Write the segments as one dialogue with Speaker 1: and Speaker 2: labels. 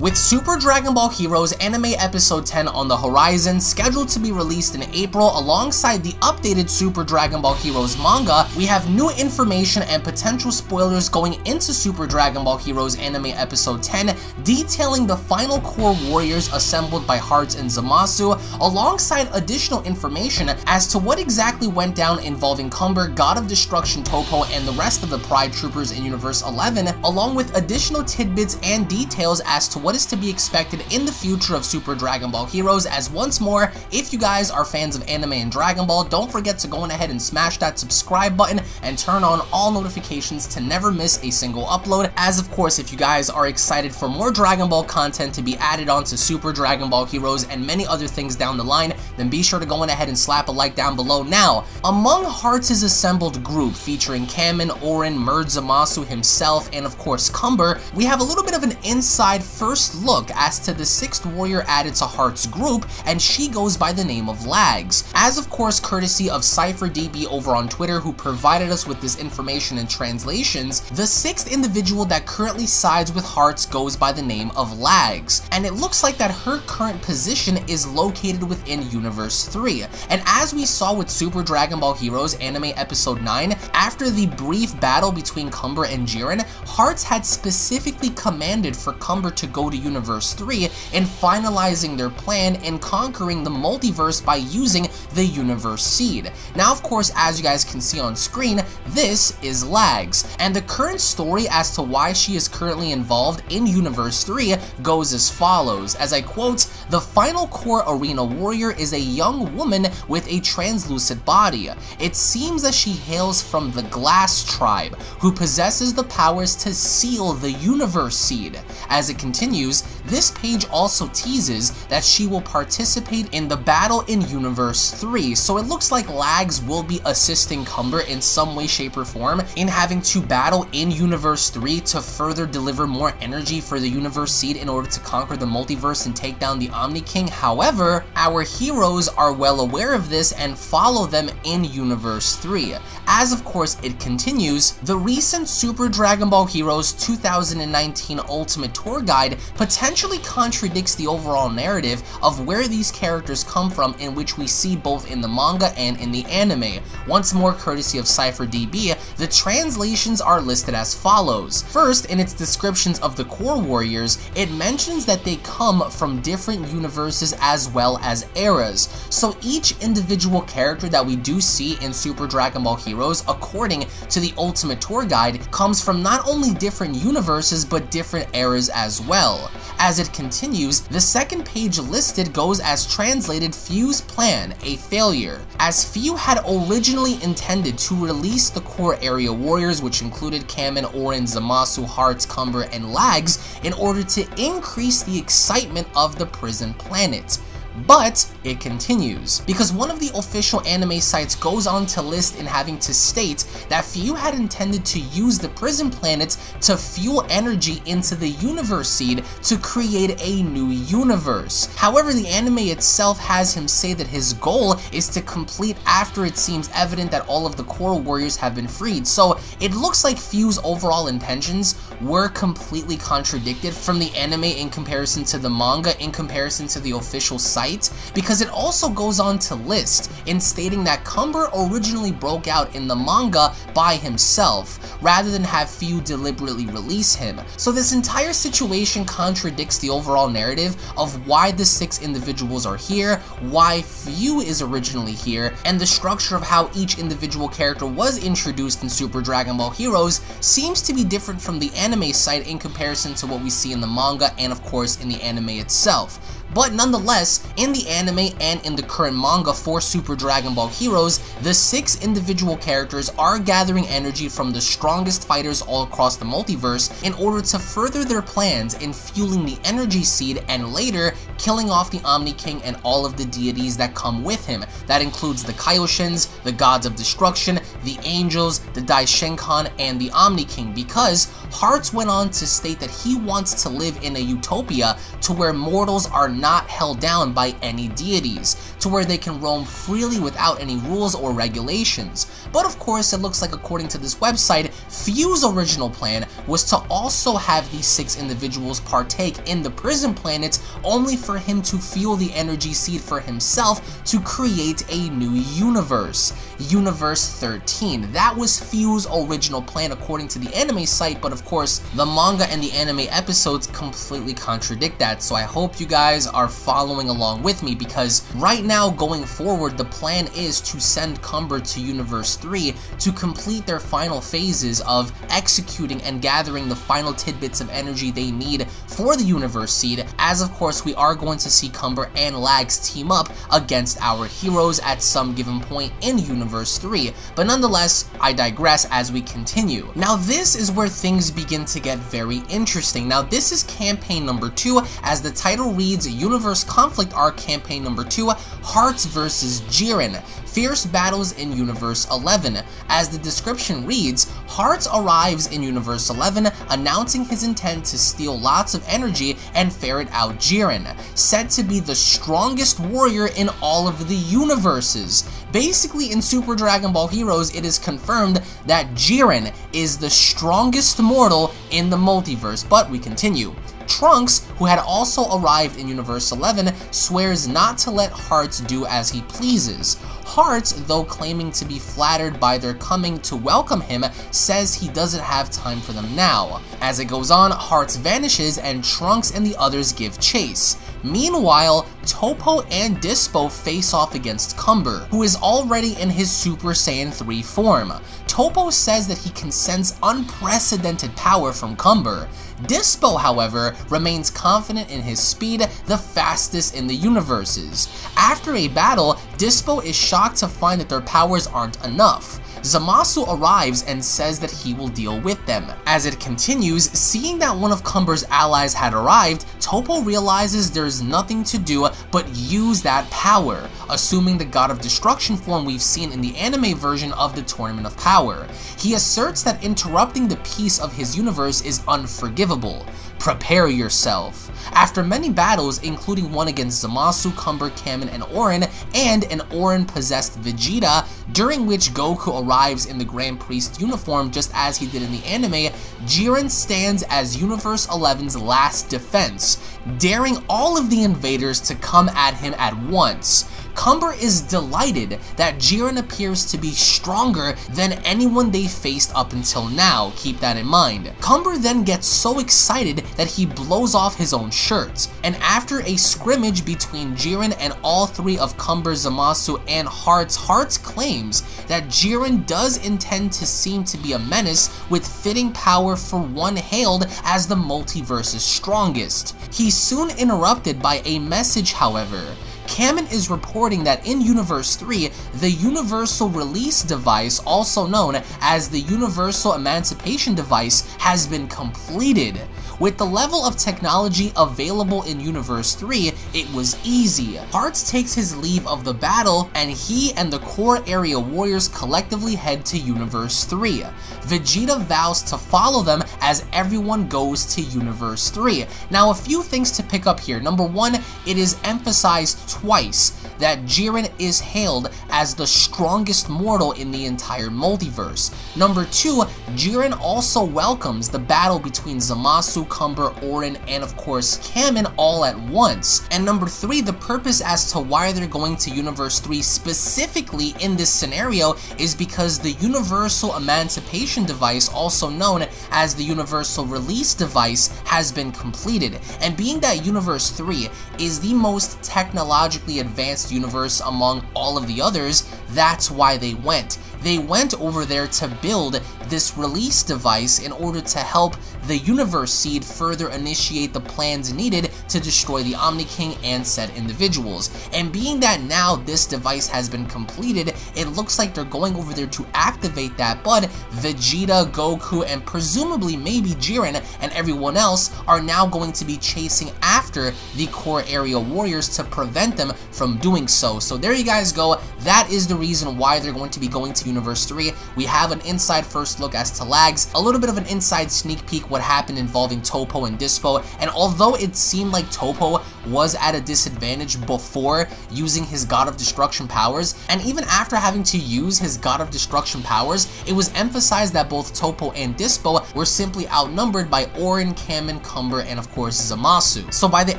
Speaker 1: With Super Dragon Ball Heroes Anime Episode 10 on the horizon, scheduled to be released in April alongside the updated Super Dragon Ball Heroes manga, we have new information and potential spoilers going into Super Dragon Ball Heroes Anime Episode 10, detailing the final core warriors assembled by Hearts and Zamasu, alongside additional information as to what exactly went down involving Cumber, God of Destruction Toppo, and the rest of the Pride Troopers in Universe 11, along with additional tidbits and details as to what is to be expected in the future of Super Dragon Ball Heroes. As once more, if you guys are fans of anime and Dragon Ball, don't forget to go on ahead and smash that subscribe button and turn on all notifications to never miss a single upload. As of course, if you guys are excited for more Dragon Ball content to be added on to Super Dragon Ball Heroes and many other things down the line, then be sure to go on ahead and slap a like down below. Now, among Hearts' assembled group featuring Kamen, Orin, Murd Zamasu himself, and of course Cumber, we have a little bit of an inside first look as to the 6th warrior added to Hearts' group, and she goes by the name of Lags. As of course courtesy of CypherDB over on Twitter, who provided us with this information and translations, the 6th individual that currently sides with Hearts goes by the name of Lags, and it looks like that her current position is located within Universe 3. And as we saw with Super Dragon Ball Heroes Anime Episode 9, after the brief battle between Cumber and Jiren, Hearts had specifically commanded for Cumber to go to Universe 3 in finalizing their plan in conquering the multiverse by using the Universe Seed. Now of course, as you guys can see on screen, this is Lags, and the current story as to why she is currently involved in Universe 3 goes as follows, as I quote, "The final core arena warrior is a young woman with a translucent body. It seems that she hails from the Glass Tribe, who possesses the powers to seal the Universe Seed." As it continues, this page also teases that she will participate in the battle in Universe 3, so it looks like Lags will be assisting Cumber in some way, shape, or form in having to battle in Universe 3 to further deliver more energy for the Universe Seed in order to conquer the multiverse and take down the Omni King. However, our heroes are well aware of this and follow them in Universe 3. As of course it continues, the recent Super Dragon Ball Heroes 2019 Ultimate Tour Guide potentially contradicts the overall narrative of where these characters come from, in which we see both in the manga and in the anime. Once more courtesy of CypherDB, the translations are listed as follows. First, in its descriptions of the core warriors, it mentions that they come from different universes as well as eras. So each individual character that we do see in Super Dragon Ball Heroes, according to the Ultimate Tour Guide, comes from not only different universes but different eras as well. As it continues, the second page listed goes as translated Fu's plan, a failure, as Fu had originally intended to release the core area warriors, which included Kamen, Orin, Zamasu, Hearts, Cumber, and Lags, in order to increase the excitement of the prison planet. But it continues, because one of the official anime sites goes on to list in having to state that Fu had intended to use the prison planets to fuel energy into the Universe Seed to create a new universe. However, the anime itself has him say that his goal is to complete after it seems evident that all of the core warriors have been freed. So it looks like Fu's overall intentions were completely contradicted from the anime in comparison to the manga, in comparison to the official site, because it also goes on to list in stating that Cumber originally broke out in the manga by himself, rather than have Fu deliberately release him. So this entire situation contradicts the overall narrative of why the 6 individuals are here, why Fu is originally here, and the structure of how each individual character was introduced in Super Dragon Ball Heroes seems to be different from the anime site in comparison to what we see in the manga and of course in the anime itself. But nonetheless, in the anime and in the current manga for Super Dragon Ball Heroes, the 6 individual characters are gathering energy from the strongest fighters all across the multiverse in order to further their plans in fueling the Energy Seed and later killing off the Omni King and all of the deities that come with him. That includes the Kaioshins, the Gods of Destruction, the Angels, the Daishinkan, and the Omni King, because Hearts went on to state that he wants to live in a utopia to where mortals are not held down by any deities, to where they can roam freely without any rules or regulations. But of course, it looks like, according to this website, Few's original plan was to also have these 6 individuals partake in the prison planets, only for him to fuel the energy seed for himself to create a new universe. Universe 13. That was Few's original plan according to the anime site, but of course, the manga and the anime episodes completely contradict that, so I hope you guys are following along with me, because right now, going forward, the plan is to send Cumber to Universe 3 to complete their final phases of executing and gathering the final tidbits of energy they need for the Universe Seed, as of course we are going to see Cumber and Lags team up against our heroes at some given point in Universe 3, but nonetheless, I digress as we continue. Now this is where things begin to get very interesting. Now this is campaign number 2, as the title reads Universe Conflict Arc Campaign number 2, Hearts vs. Jiren, Fierce Battles in Universe 11. As the description reads, Hearts arrives in Universe 11, announcing his intent to steal lots of energy and ferret out Jiren, said to be the strongest warrior in all of the universes. Basically, in Super Dragon Ball Heroes, it is confirmed that Jiren is the strongest mortal in the multiverse, but we continue. Trunks, who had also arrived in Universe 11, swears not to let Hearts do as he pleases. Hearts, though claiming to be flattered by their coming to welcome him, says he doesn't have time for them now. As it goes on, Hearts vanishes and Trunks and the others give chase. Meanwhile, Toppo and Dispo face off against Cumber, who is already in his Super Saiyan 3 form. Toppo says that he can sense unprecedented power from Cumber. Dispo, however, remains confident in his speed, the fastest in the universes. After a battle, Dispo is shocked to find that their powers aren't enough. Zamasu arrives and says that he will deal with them. As it continues, seeing that one of Cumber's allies had arrived, Toppo realizes there's nothing to do but use that power, assuming the God of Destruction form we've seen in the anime version of the Tournament of Power. He asserts that interrupting the peace of his universe is unforgivable. Prepare yourself. After many battles, including one against Zamasu, Cumber, Kamen, and Orin, and an Orin-possessed Vegeta, during which Goku arrives in the Grand Priest uniform just as he did in the anime, Jiren stands as Universe 11's last defense, daring all of the invaders to come at him at once. Cumber is delighted that Jiren appears to be stronger than anyone they faced up until now, keep that in mind. Cumber then gets so excited that he blows off his own shirt, and after a scrimmage between Jiren and all 3 of Cumber, Zamasu, and Hearts claims that Jiren does intend to seem to be a menace with fitting power for one hailed as the multiverse's strongest. He's soon interrupted by a message, however. Kamen is reporting that in Universe 3, the Universal Release Device, also known as the Universal Emancipation Device, has been completed. With the level of technology available in Universe 3, it was easy. Hearts takes his leave of the battle, and he and the core area warriors collectively head to Universe 3. Vegeta vows to follow them as everyone goes to Universe 3. Now, a few things to pick up here. Number 1, it is emphasized twice that Jiren is hailed as the strongest mortal in the entire multiverse. Number 2, Jiren also welcomes the battle between Zamasu, Cumber, Orin, and of course Kamen all at once. And number 3, the purpose as to why they're going to Universe 3 specifically in this scenario is because the Universal Emancipation Device, also known as the Universal Release Device, has been completed. And being that Universe 3 is the most technologically advanced universe among all of the others, that's why they went. They went over there to build this release device in order to help the Universe Seed further initiate the plans needed to destroy the Omni King and said individuals. And being that now this device has been completed, it looks like they're going over there to activate that, but Vegeta, Goku, and presumably maybe Jiren and everyone else are now going to be chasing after the core area warriors to prevent them from doing so. So there you guys go. That is the reason why they're going to be going to Universe 3. We have an inside first look as to Lags, a little bit of an inside sneak peek what happened involving Toppo and Dispo, and although it seemed like Toppo was at a disadvantage before using his God of Destruction powers, and even after having to use his God of Destruction powers, it was emphasized that both Toppo and Dispo were simply outnumbered by Auron, Kamen, Cumber, and of course Zamasu. So by the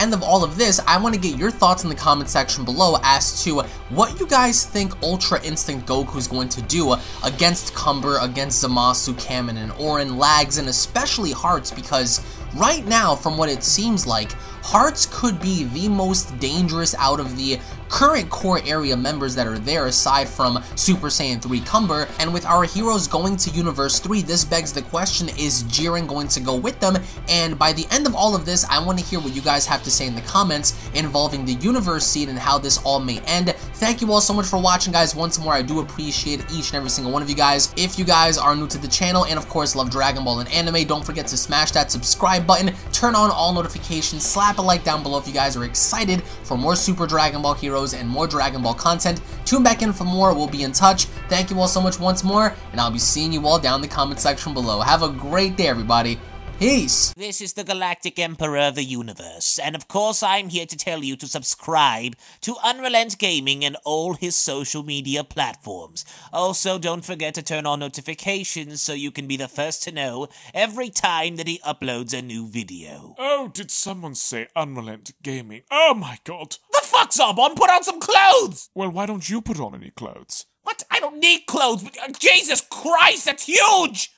Speaker 1: end of all of this, I want to get your thoughts in the comment section below as to what you guys think Ultra Instinct Goku is going to do against Cumber, against Zamasu, Kamen, and Auron, Lags, and especially Hearts, because right now, from what it seems like, Hearts could be the most dangerous out of the current core area members that are there aside from Super Saiyan 3 Cumber, and with our heroes going to Universe 3, this begs the question, is Jiren going to go with them? And by the end of all of this, I want to hear what you guys have to say in the comments involving the Universe Seed and how this all may end. Thank you all so much for watching, guys. Once more, I do appreciate each and every single one of you guys. If you guys are new to the channel and of course love Dragon Ball and anime, don't forget to smash that subscribe button, turn on all notifications, slap a like down below if you guys are excited for more Super Dragon Ball heroes and more Dragon Ball content. Tune back in for more. We'll be in touch. Thank you all so much once more, and I'll be seeing you all down in the comment section below. Have a great day, everybody. Peace!
Speaker 2: This is the Galactic Emperor of the Universe, and of course I'm here to tell you to subscribe to Unrelent Gaming and all his social media platforms. Also, don't forget to turn on notifications so you can be the first to know every time that he uploads a new video.
Speaker 3: Oh, did someone say Unrelent Gaming? Oh my god!
Speaker 2: The fuck, Zarbon? Put on some clothes!
Speaker 3: Well, why don't you put on any clothes?
Speaker 2: What? I don't need clothes, but Jesus Christ, that's huge!